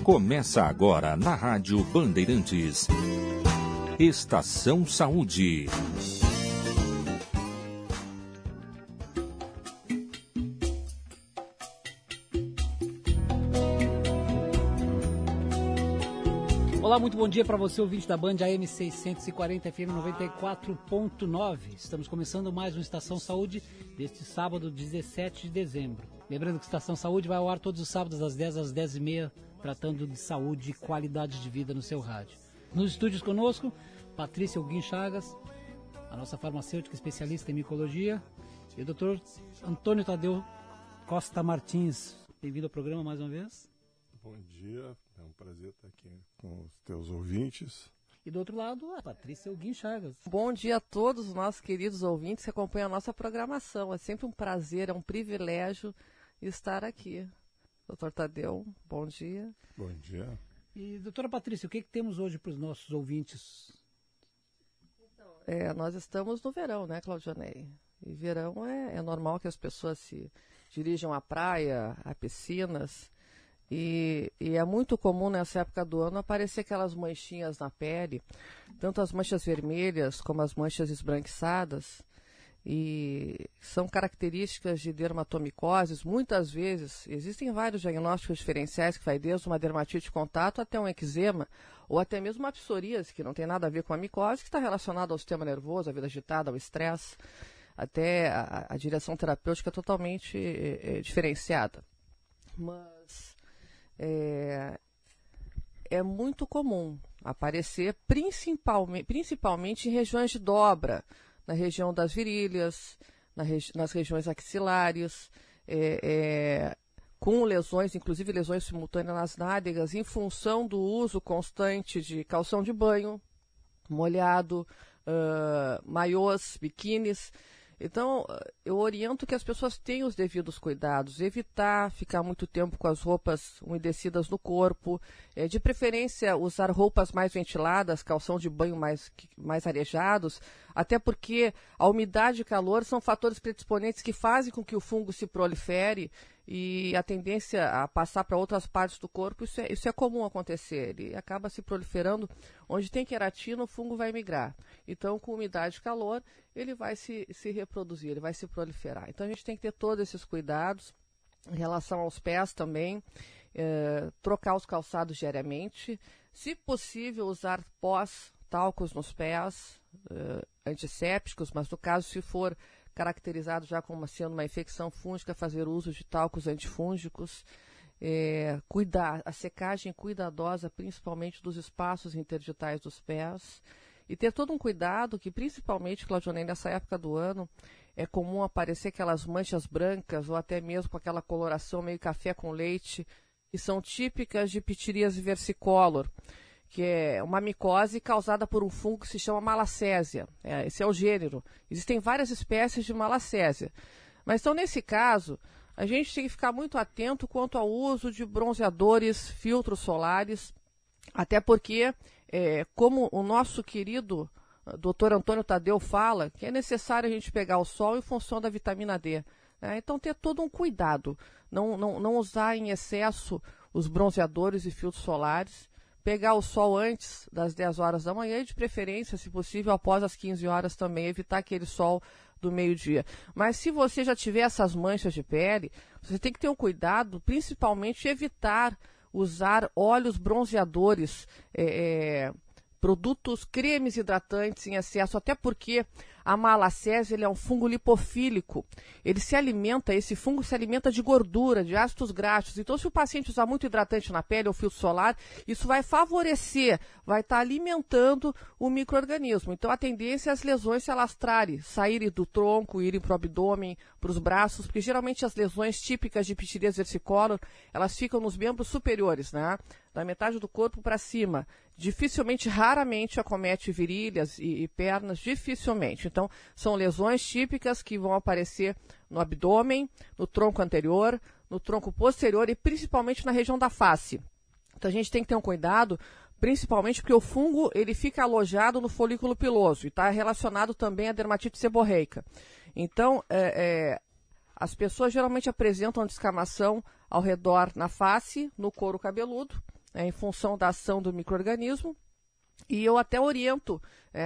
Começa agora na Rádio Bandeirantes. Estação Saúde. Olá, muito bom dia para você, ouvinte da Band AM 640 FM 94.9. Estamos começando mais uma Estação Saúde deste sábado, 17 de dezembro. Lembrando que a Estação Saúde vai ao ar todos os sábados das 10 às 10h30, tratando de saúde e qualidade de vida no seu rádio. Nos estúdios conosco, Patrícia Elguin Chagas, a nossa farmacêutica especialista em micologia, e o Dr. Antônio Tadeu Costa Martins. Bem-vindo ao programa mais uma vez. Bom dia, é um prazer estar aqui com os teus ouvintes. E do outro lado, a Patrícia Elguin Chagas. Bom dia a todos os nossos queridos ouvintes que acompanham a nossa programação. É sempre um prazer, é um privilégio estar aqui. Doutor Tadeu, bom dia. Bom dia. E, doutora Patrícia, o que temos hoje para os nossos ouvintes? Nós estamos no verão, né, Claudionei? E verão é normal que as pessoas se dirijam à praia, a piscinas. E é muito comum nessa época do ano aparecer aquelas manchinhas na pele, tanto as manchas vermelhas como as manchas esbranquiçadas, e são características de dermatomicoses. Muitas vezes existem vários diagnósticos diferenciais que vai desde uma dermatite de contato até um eczema, ou até mesmo uma psoríase, que não tem nada a ver com a micose, que está relacionada ao sistema nervoso, à vida agitada, ao estresse, até a direção terapêutica totalmente diferenciada. Mas é muito comum aparecer principalmente em regiões de dobra, na região das virilhas, nas regiões axilares, com lesões, inclusive lesões simultâneas nas nádegas, em função do uso constante de calção de banho, molhado, maiôs, biquínis. Então, eu oriento que as pessoas tenham os devidos cuidados, evitar ficar muito tempo com as roupas umedecidas no corpo, de preferência usar roupas mais ventiladas, calção de banho mais arejados, até porque a umidade e calor são fatores predisponentes que fazem com que o fungo se prolifere, e a tendência a passar para outras partes do corpo, isso é comum acontecer. Ele acaba se proliferando. Onde tem queratina, o fungo vai migrar. Então, com umidade e calor, ele vai se reproduzir, ele vai se proliferar. Então, a gente tem que ter todos esses cuidados. Em relação aos pés também, trocar os calçados diariamente. Se possível, usar pós-talcos nos pés, antissépticos, mas no caso, se for caracterizado já como sendo uma infecção fúngica, fazer uso de talcos antifúngicos, cuidar, a secagem cuidadosa, principalmente dos espaços interditais dos pés, e ter todo um cuidado que, principalmente, Claudionei, nessa época do ano, é comum aparecer aquelas manchas brancas, ou até mesmo com aquela coloração meio café com leite, que são típicas de pitiríase versicolor, que é uma micose causada por um fungo que se chama malacésia. Esse é o gênero. Existem várias espécies de malacésia. Mas então, nesse caso, a gente tem que ficar muito atento quanto ao uso de bronzeadores, filtros solares, até porque, como o nosso querido Dr. Antônio Tadeu fala, que é necessário a gente pegar o sol em função da vitamina D. Então, ter todo um cuidado. Não usar em excesso os bronzeadores e filtros solares. Pegar o sol antes das 10 horas da manhã e, de preferência, se possível, após as 15 horas também, evitar aquele sol do meio-dia. Mas se você já tiver essas manchas de pele, você tem que ter um cuidado, principalmente evitar usar óleos bronzeadores, produtos, cremes hidratantes em excesso, até porque a malacésia ele é um fungo lipofílico. Esse fungo se alimenta de gordura, de ácidos graxos. Então, se o paciente usar muito hidratante na pele ou filtro solar, isso vai favorecer, vai estar alimentando o micro-organismo. Então, a tendência é as lesões se alastrarem, saírem do tronco, irem para o abdômen, para os braços, porque geralmente as lesões típicas de pitiríase versicolor, elas ficam nos membros superiores, né? Da metade do corpo para cima. Dificilmente, raramente acomete virilhas e pernas, dificilmente. Então, são lesões típicas que vão aparecer no abdômen, no tronco anterior, no tronco posterior e principalmente na região da face. Então, a gente tem que ter um cuidado, principalmente porque o fungo ele fica alojado no folículo piloso e está relacionado também à dermatite seborreica. Então, as pessoas geralmente apresentam descamação ao redor na face, no couro cabeludo, em função da ação do micro-organismo. E eu até oriento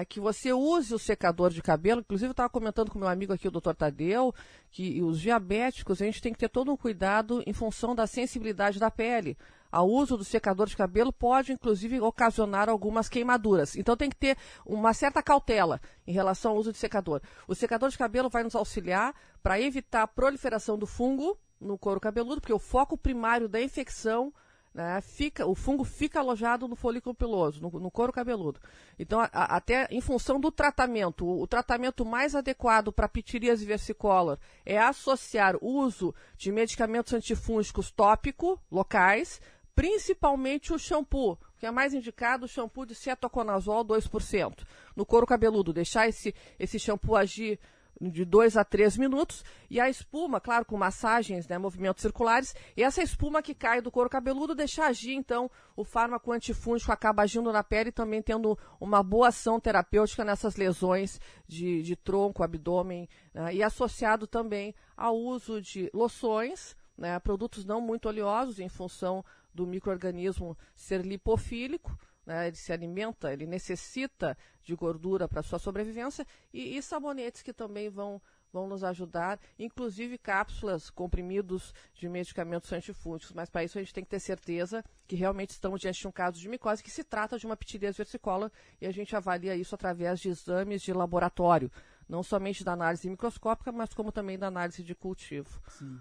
que você use o secador de cabelo. Inclusive, eu estava comentando com meu amigo aqui, o Dr. Tadeu, que os diabéticos, a gente tem que ter todo um cuidado em função da sensibilidade da pele. O uso do secador de cabelo pode, inclusive, ocasionar algumas queimaduras. Então, tem que ter uma certa cautela em relação ao uso de secador. O secador de cabelo vai nos auxiliar para evitar a proliferação do fungo no couro cabeludo, porque o foco primário da infecção, né, o fungo fica alojado no folículo piloso, no couro cabeludo. Então, até em função do tratamento, o tratamento mais adequado para pitiríase versicolor é associar o uso de medicamentos antifúngicos tópicos, locais, principalmente o shampoo, que é mais indicado o shampoo de cetoconazol 2%. No couro cabeludo, deixar esse shampoo agir de 2 a 3 minutos, e a espuma, claro, com massagens, né, movimentos circulares, e essa espuma que cai do couro cabeludo deixar agir, então, o fármaco antifúngico acaba agindo na pele e também tendo uma boa ação terapêutica nessas lesões de tronco, abdômen, né, e associado também ao uso de loções, né, produtos não muito oleosos, em função do micro-organismo ser lipofílico, né, ele se alimenta, ele necessita de gordura para sua sobrevivência, e sabonetes que também vão nos ajudar, inclusive cápsulas, comprimidos de medicamentos antifúngicos. Mas para isso a gente tem que ter certeza que realmente estamos diante de um caso de micose, que se trata de uma pitiríase versicolor, e a gente avalia isso através de exames de laboratório, não somente da análise microscópica, mas como também da análise de cultivo. Sim.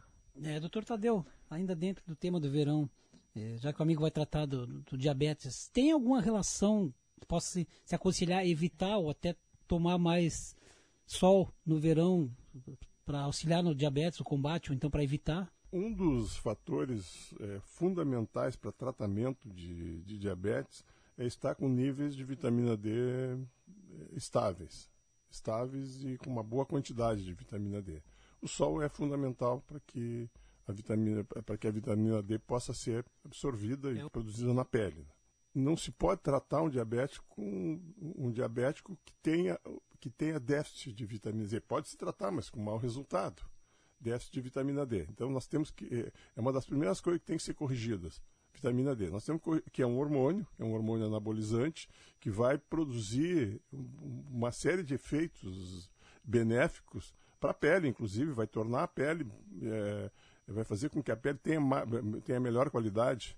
Doutor Tadeu, ainda dentro do tema do verão, já que o amigo vai tratar do diabetes, tem alguma relação, possa se aconselhar evitar ou até tomar mais sol no verão para auxiliar no diabetes, o combate, ou então para evitar? Um dos fatores fundamentais para tratamento de diabetes é estar com níveis de vitamina D estáveis e com uma boa quantidade de vitamina D. O sol é fundamental para que a vitamina D possa ser absorvida e produzida na pele. Não se pode tratar um diabético que tenha déficit de vitamina D. Pode se tratar, mas com mau resultado. Déficit de vitamina D. Então nós temos que... É uma das primeiras coisas que tem que ser corrigidas. Vitamina D. Nós temos que é um hormônio anabolizante, que vai produzir uma série de efeitos benéficos para a pele, inclusive, vai tornar a pele... vai fazer com que a pele tenha melhor qualidade,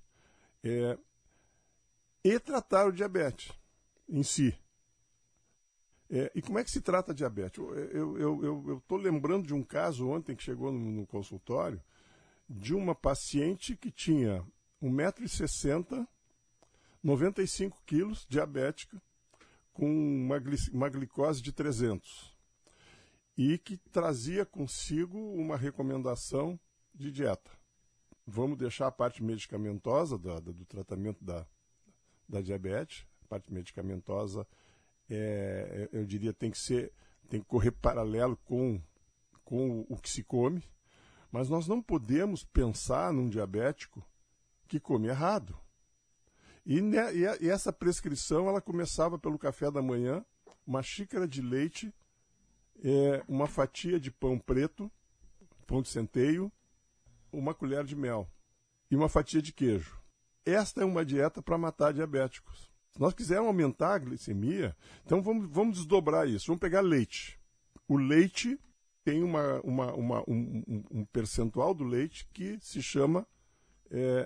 e tratar o diabetes em si. E como é que se trata diabetes? Eu estou lembrando de um caso ontem que chegou no consultório, de uma paciente que tinha 1,60 m, 95 quilos, diabética, com uma glicose de 300, e que trazia consigo uma recomendação de dieta. Vamos deixar a parte medicamentosa do tratamento da diabetes. A parte medicamentosa, eu diria, tem que correr paralelo com o que se come, mas nós não podemos pensar num diabético que come errado. E essa prescrição, ela começava pelo café da manhã, uma xícara de leite, uma fatia de pão preto, pão de centeio, uma colher de mel e uma fatia de queijo. Esta é uma dieta para matar diabéticos. Se nós quisermos aumentar a glicemia, então vamos desdobrar isso. Vamos pegar leite. O leite tem um percentual do leite que se chama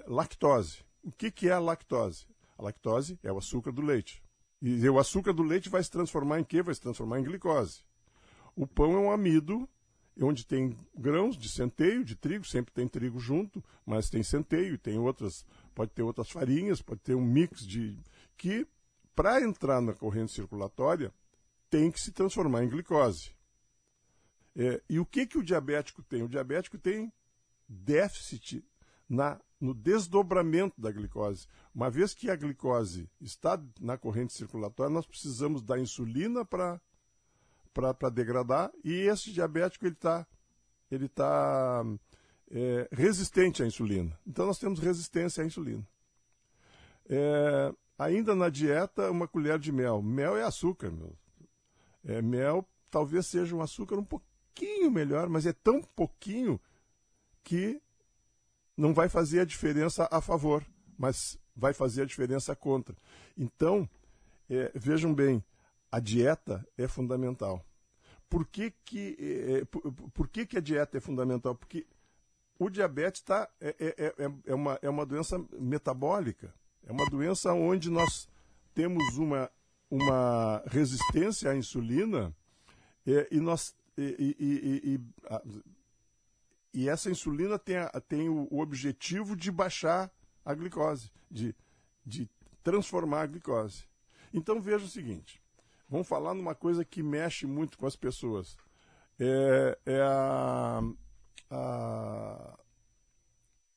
lactose. O que é a lactose? A lactose é o açúcar do leite. E o açúcar do leite vai se transformar em quê? Vai se transformar em glicose. O pão é um amido, onde tem grãos de centeio, de trigo, sempre tem trigo junto, mas tem centeio, pode ter outras farinhas, pode ter um mix que, para entrar na corrente circulatória, tem que se transformar em glicose. E o que o diabético tem? O diabético tem déficit no desdobramento da glicose. Uma vez que a glicose está na corrente circulatória, nós precisamos da insulina para degradar, e esse diabético ele tá resistente à insulina. Então nós temos resistência à insulina. Ainda na dieta, uma colher de mel. Mel é açúcar, mel talvez seja um açúcar um pouquinho melhor, mas é tão pouquinho que não vai fazer a diferença a favor, mas vai fazer a diferença contra. Então, vejam bem, a dieta é fundamental. Por que a dieta é fundamental? Porque o diabetes é uma doença metabólica, é uma doença onde nós temos uma resistência à insulina e essa insulina tem o objetivo de baixar a glicose, de transformar a glicose. Então veja o seguinte, vamos falar numa coisa que mexe muito com as pessoas.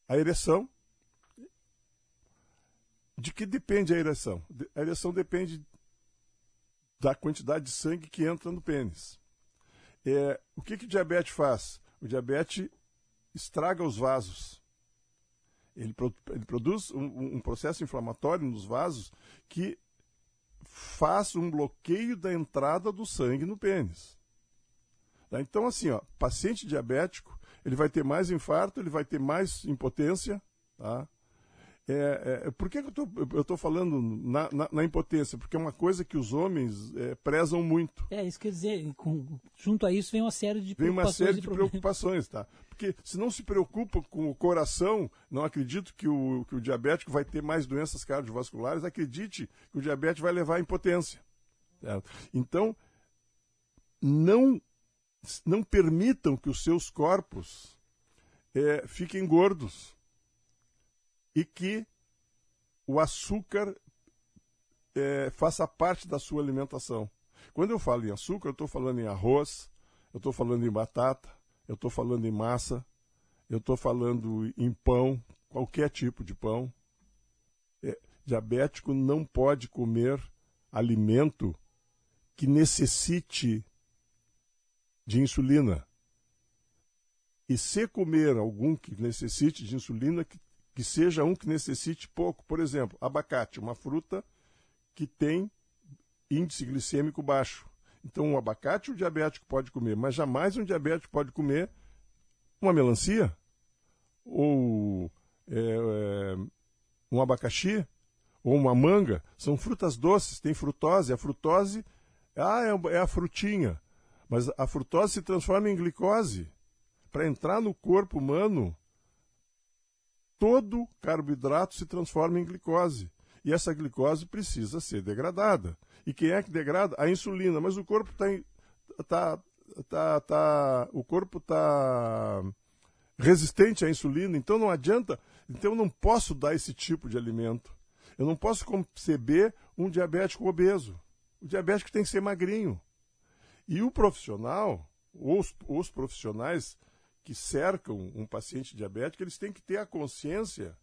A ereção. De que depende a ereção? A ereção depende da quantidade de sangue que entra no pênis. O que o diabetes faz? O diabetes estraga os vasos. Ele produz um processo inflamatório nos vasos que faz um bloqueio da entrada do sangue no pênis. Tá? Então, assim, paciente diabético, ele vai ter mais infarto, ele vai ter mais impotência, tá? Por que eu estou falando na impotência? Porque é uma coisa que os homens prezam muito. Isso quer dizer, junto a isso vem uma série de preocupações. Tá? Porque se não se preocupa com o coração, não acredito que o diabético vai ter mais doenças cardiovasculares, acredite que o diabetes vai levar à impotência. Certo? Então, não permitam que os seus corpos fiquem gordos. E que o açúcar faça parte da sua alimentação. Quando eu falo em açúcar, eu estou falando em arroz, eu estou falando em batata, eu estou falando em massa, eu estou falando em pão, qualquer tipo de pão. Diabético não pode comer alimento que necessite de insulina. E se comer algum que necessite de insulina, que seja um que necessite pouco. Por exemplo, abacate, uma fruta que tem índice glicêmico baixo. Então, um abacate o diabético pode comer, mas jamais um diabético pode comer uma melancia ou um abacaxi ou uma manga. São frutas doces, tem frutose. A frutose é a frutinha, mas a frutose se transforma em glicose. Para entrar no corpo humano, todo carboidrato se transforma em glicose. E essa glicose precisa ser degradada. E quem é que degrada? A insulina. Mas o corpo está resistente à insulina, então não adianta. Então eu não posso dar esse tipo de alimento. Eu não posso conceber um diabético obeso. O diabético tem que ser magrinho. E o profissional, os profissionais que cercam um paciente diabético, eles têm que ter a consciência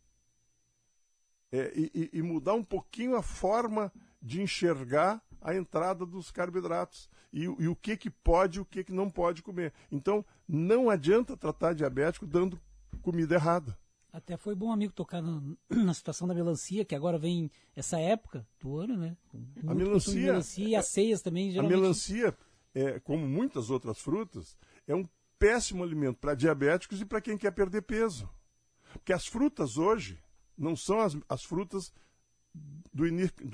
e mudar um pouquinho a forma de enxergar a entrada dos carboidratos e o que pode e o que não pode comer. Então, não adianta tratar diabético dando comida errada. Até foi bom, amigo, tocar na situação da melancia, que agora vem essa época do ano, né? A melancia e as ceias também, geralmente. A melancia, como muitas outras frutas, é um péssimo alimento para diabéticos e para quem quer perder peso. Porque as frutas hoje não são as frutas do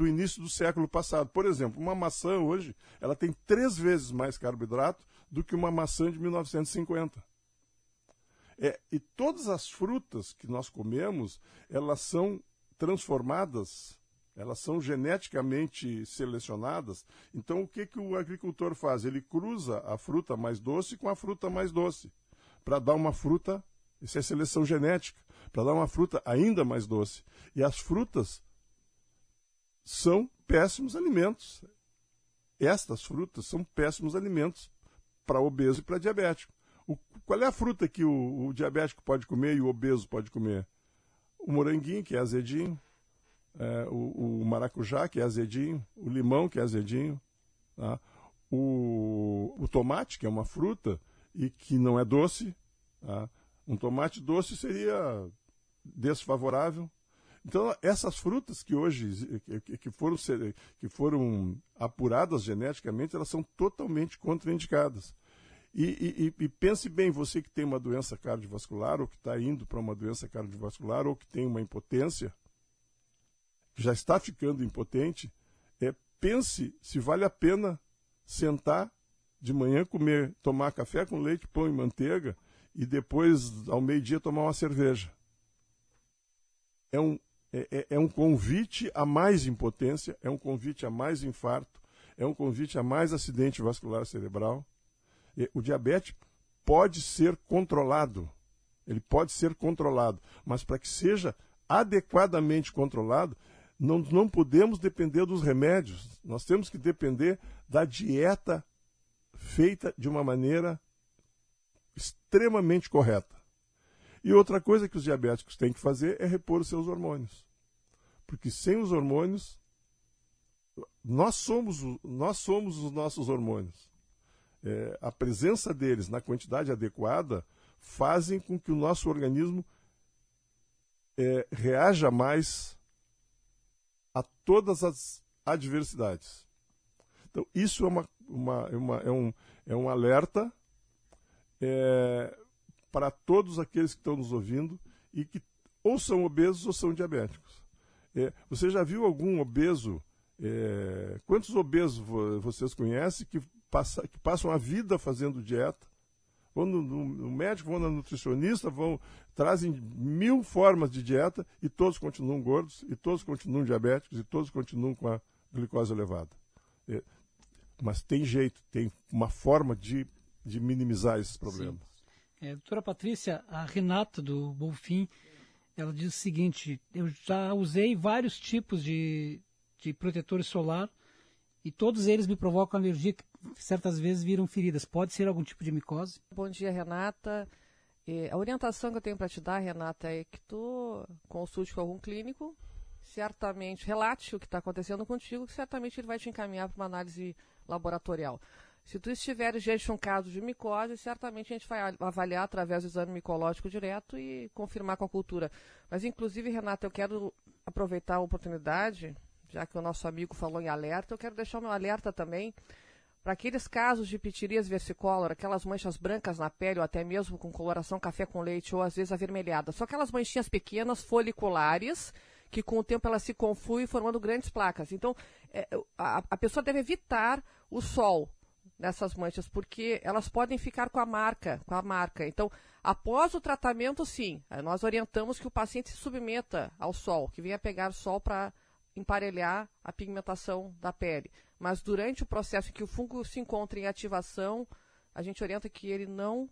início do século passado. Por exemplo, uma maçã hoje, ela tem 3 vezes mais carboidrato do que uma maçã de 1950. E todas as frutas que nós comemos, elas são transformadas, elas são geneticamente selecionadas. Então, o que o agricultor faz? Ele cruza a fruta mais doce com a fruta mais doce, para dar uma fruta, isso é seleção genética, para dar uma fruta ainda mais doce. E as frutas são péssimos alimentos. Estas frutas são péssimos alimentos para obeso e para diabético. Qual é a fruta que o diabético pode comer e o obeso pode comer? O moranguinho, que é azedinho, o maracujá, que é azedinho, o limão, que é azedinho, tá? O tomate, que é uma fruta e que não é doce, tá? Um tomate doce seria desfavorável. Então, essas frutas que hoje que foram apuradas geneticamente, elas são totalmente contraindicadas. E pense bem, você que tem uma doença cardiovascular, ou que está indo para uma doença cardiovascular, ou que tem uma impotência, que já está ficando impotente, pense se vale a pena sentar de manhã, tomar café com leite, pão e manteiga, e depois, ao meio-dia, tomar uma cerveja. É um convite a mais impotência, é um convite a mais infarto, é um convite a mais acidente vascular cerebral. O diabetes pode ser controlado, ele pode ser controlado, mas para que seja adequadamente controlado, não podemos depender dos remédios, nós temos que depender da dieta feita de uma maneira extremamente correta. E outra coisa que os diabéticos têm que fazer é repor os seus hormônios. Porque sem os hormônios, nós somos os nossos hormônios. A presença deles na quantidade adequada fazem com que o nosso organismo reaja mais a todas as adversidades. Então, isso é um alerta para todos aqueles que estão nos ouvindo e que ou são obesos ou são diabéticos. Você já viu algum obeso? Quantos obesos vocês conhecem que passam a vida fazendo dieta? Vão no médico, vão na nutricionista, trazem 1000 formas de dieta e todos continuam gordos, e todos continuam diabéticos, e todos continuam com a glicose elevada. Mas tem jeito, tem uma forma de minimizar esses problemas. Doutora Patrícia, a Renata do Bonfim, ela diz o seguinte: eu já usei vários tipos de protetor solar e todos eles me provocam alergia que certas vezes viram feridas. Pode ser algum tipo de micose? Bom dia, Renata. A orientação que eu tenho para te dar, Renata, é que tu consulte com algum clínico, certamente relate o que está acontecendo contigo, que certamente ele vai te encaminhar para uma análise laboratorial. Se tu estiver diante de um caso de micose, certamente a gente vai avaliar através do exame micológico direto e confirmar com a cultura. Mas, inclusive, Renata, eu quero aproveitar a oportunidade, já que o nosso amigo falou em alerta, eu quero deixar o meu alerta também para aqueles casos de pitirias versicolor, aquelas manchas brancas na pele, ou até mesmo com coloração café com leite, ou às vezes avermelhada. Só aquelas manchinhas pequenas, foliculares, que com o tempo elas se confluem formando grandes placas. Então, a pessoa deve evitar o sol nessas manchas, porque elas podem ficar com a marca. Então, após o tratamento, sim, nós orientamos que o paciente se submeta ao sol, que venha pegar sol para emparelhar a pigmentação da pele. Mas durante o processo em que o fungo se encontra em ativação, a gente orienta que ele não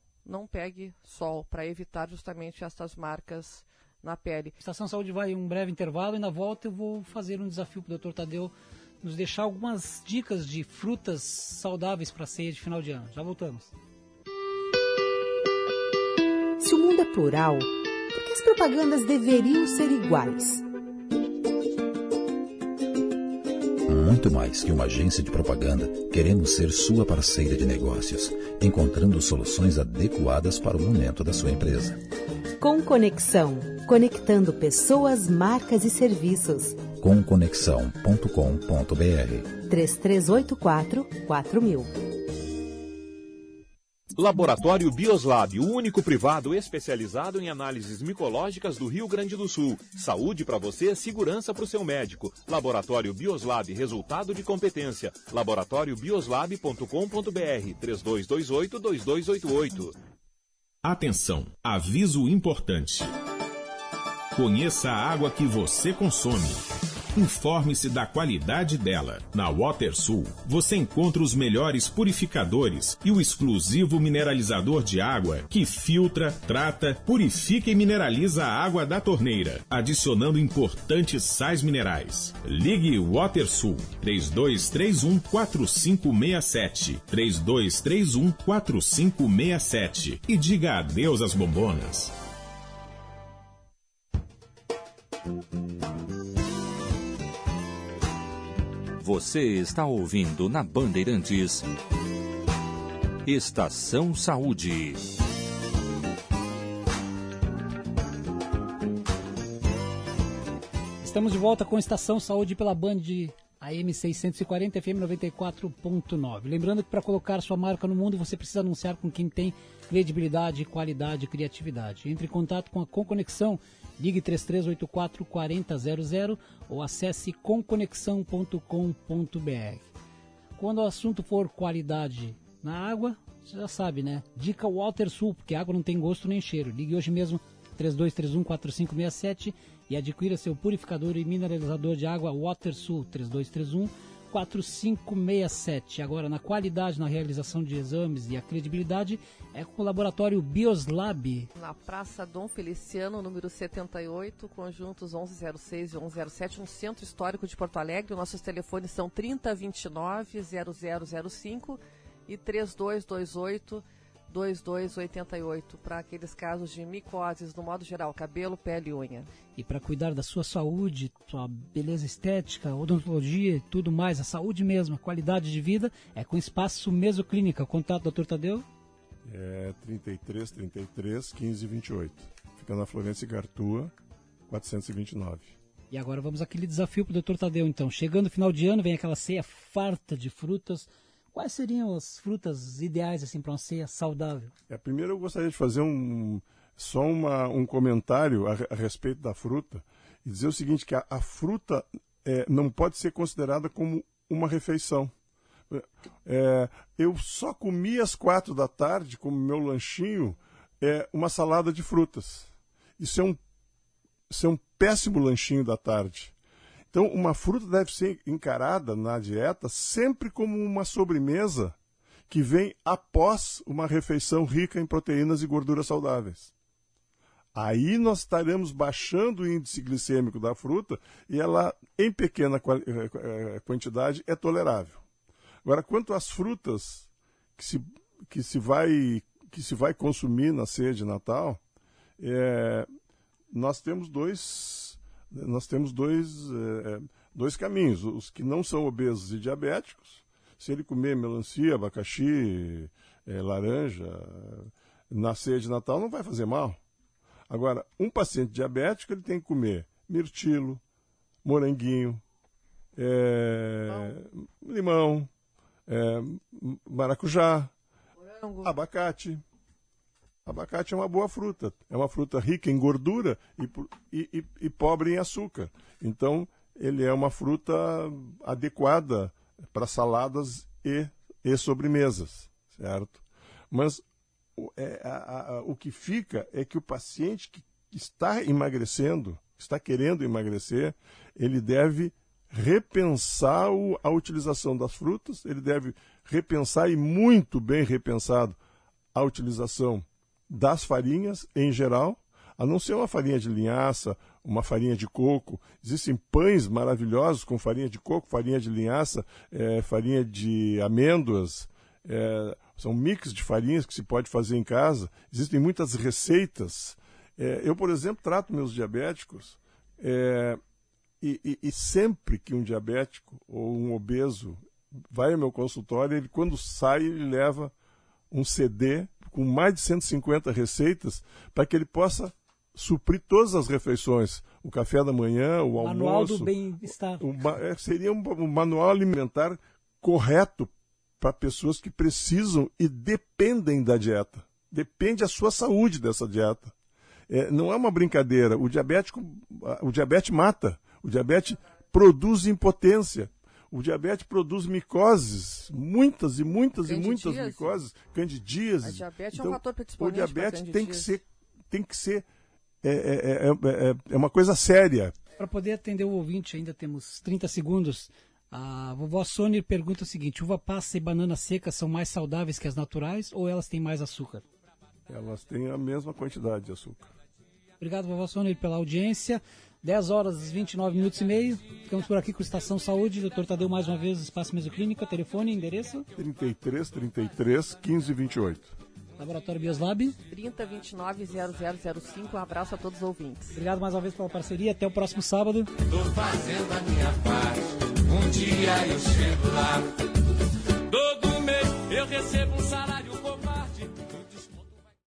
pegue sol, para evitar justamente essas marcas na pele. A Estação Saúde vai um breve intervalo e na volta eu vou fazer um desafio para o Dr. Tadeu nos deixar algumas dicas de frutas saudáveis para a ceia de final de ano. Já voltamos. Se o mundo é plural, por que as propagandas deveriam ser iguais? Muito mais que uma agência de propaganda, queremos ser sua parceira de negócios, encontrando soluções adequadas para o momento da sua empresa. Com Conexão, conectando pessoas, marcas e serviços. Comconexão.com.br 3384-4000. Laboratório Bioslab, o único privado especializado em análises micológicas do Rio Grande do Sul. Saúde para você, segurança para o seu médico. Laboratório Bioslab, resultado de competência. laboratóriobioslab.com.br 3228-2288. Atenção, aviso importante. Conheça a água que você consome. Informe-se da qualidade dela. Na WaterSul, você encontra os melhores purificadores e o exclusivo mineralizador de água que filtra, trata, purifica e mineraliza a água da torneira, adicionando importantes sais minerais. Ligue WaterSul 3231-4567 3231-4567 e diga adeus às bombonas. Você está ouvindo na Bandeirantes Estação Saúde. Estamos de volta com Estação Saúde pela Band AM 640 FM 94.9. Lembrando que para colocar sua marca no mundo, você precisa anunciar com quem tem credibilidade, qualidade e criatividade. Entre em contato com a Conconexão, ligue 3384 4000 ou acesse conconexão.com.br. Quando o assunto for qualidade na água, você já sabe, né? Dica WaterSul, porque a água não tem gosto nem cheiro. Ligue hoje mesmo 3231-4567 e adquira seu purificador e mineralizador de água WaterSul 3231-4567. Agora, na qualidade, na realização de exames e a credibilidade, é com o laboratório Bioslab. Na Praça Dom Feliciano, número 78, conjuntos 1106 e 1107, no Centro Histórico de Porto Alegre. Nossos telefones são 3029-0005 e 3228-2288, para aqueles casos de micoses, no modo geral, cabelo, pele e unha. E para cuidar da sua saúde, sua beleza estética, odontologia e tudo mais, a saúde mesmo, a qualidade de vida, é com Espaço Mesoclínica. Contato, Dr. Tadeu? É 33 15 28. Fica na Florêncio Gartua, 429. E agora vamos àquele desafio para o Dr. Tadeu, então. Chegando o final de ano, vem aquela ceia farta de frutas. Quais seriam as frutas ideais assim, para uma ceia saudável? Primeiro eu gostaria de fazer um comentário a respeito da fruta e dizer o seguinte, que a fruta não pode ser considerada como uma refeição. Eu só comi às 4 da tarde, como meu lanchinho, uma salada de frutas. Isso é um péssimo lanchinho da tarde. Então, uma fruta deve ser encarada na dieta sempre como uma sobremesa que vem após uma refeição rica em proteínas e gorduras saudáveis. Aí nós estaremos baixando o índice glicêmico da fruta e ela, em pequena quantidade, é tolerável. Agora, quanto às frutas que se vai consumir na ceia de Natal, nós temos dois caminhos. Os que não são obesos e diabéticos, se ele comer melancia, abacaxi, laranja, na ceia de Natal não vai fazer mal. Agora, um paciente diabético ele tem que comer mirtilo, moranguinho, limão, maracujá, morango, abacate. Abacate é uma boa fruta. É uma fruta rica em gordura e pobre em açúcar. Então, ele é uma fruta adequada para saladas e sobremesas, certo? Mas o que fica é que o paciente que está emagrecendo, está querendo emagrecer, ele deve repensar a utilização das frutas, ele deve repensar, e muito bem repensado, a utilização das farinhas em geral, a não ser uma farinha de linhaça, uma farinha de coco. Existem pães maravilhosos com farinha de coco, farinha de linhaça, farinha de amêndoas, são mix de farinhas que se pode fazer em casa. Existem muitas receitas. Eu, por exemplo, trato meus diabéticos e sempre que um diabético ou um obeso vai ao meu consultório, ele, quando sai, ele leva um CD com mais de 150 receitas para que ele possa suprir todas as refeições, o café da manhã, o almoço. Manual do bem-estar. Seria um manual alimentar correto para pessoas que precisam e dependem da dieta. Depende a sua saúde dessa dieta. Não é uma brincadeira. O diabetes mata. O diabetes produz impotência. O diabetes produz micoses, muitas micoses, candidíase. A diabetes é um fator predisponente. O diabetes tem que ser uma coisa séria. Para poder atender o ouvinte, ainda temos 30 segundos. A vovó Sônia pergunta o seguinte: uva passa e banana seca são mais saudáveis que as naturais ou elas têm mais açúcar? Elas têm a mesma quantidade de açúcar. Obrigado, vovó Sônia, pela audiência. 10 horas e 29 minutos e meio. Ficamos por aqui com Estação Saúde. Dr. Tadeu, mais uma vez, Espaço Mesoclínica. Telefone, endereço? 33 15 28. Laboratório Bioslab? 3029-0005. Um abraço a todos os ouvintes. Obrigado mais uma vez pela parceria. Até o próximo sábado. Tô fazendo a minha parte. Um dia eu chego lá. Todo mês eu recebo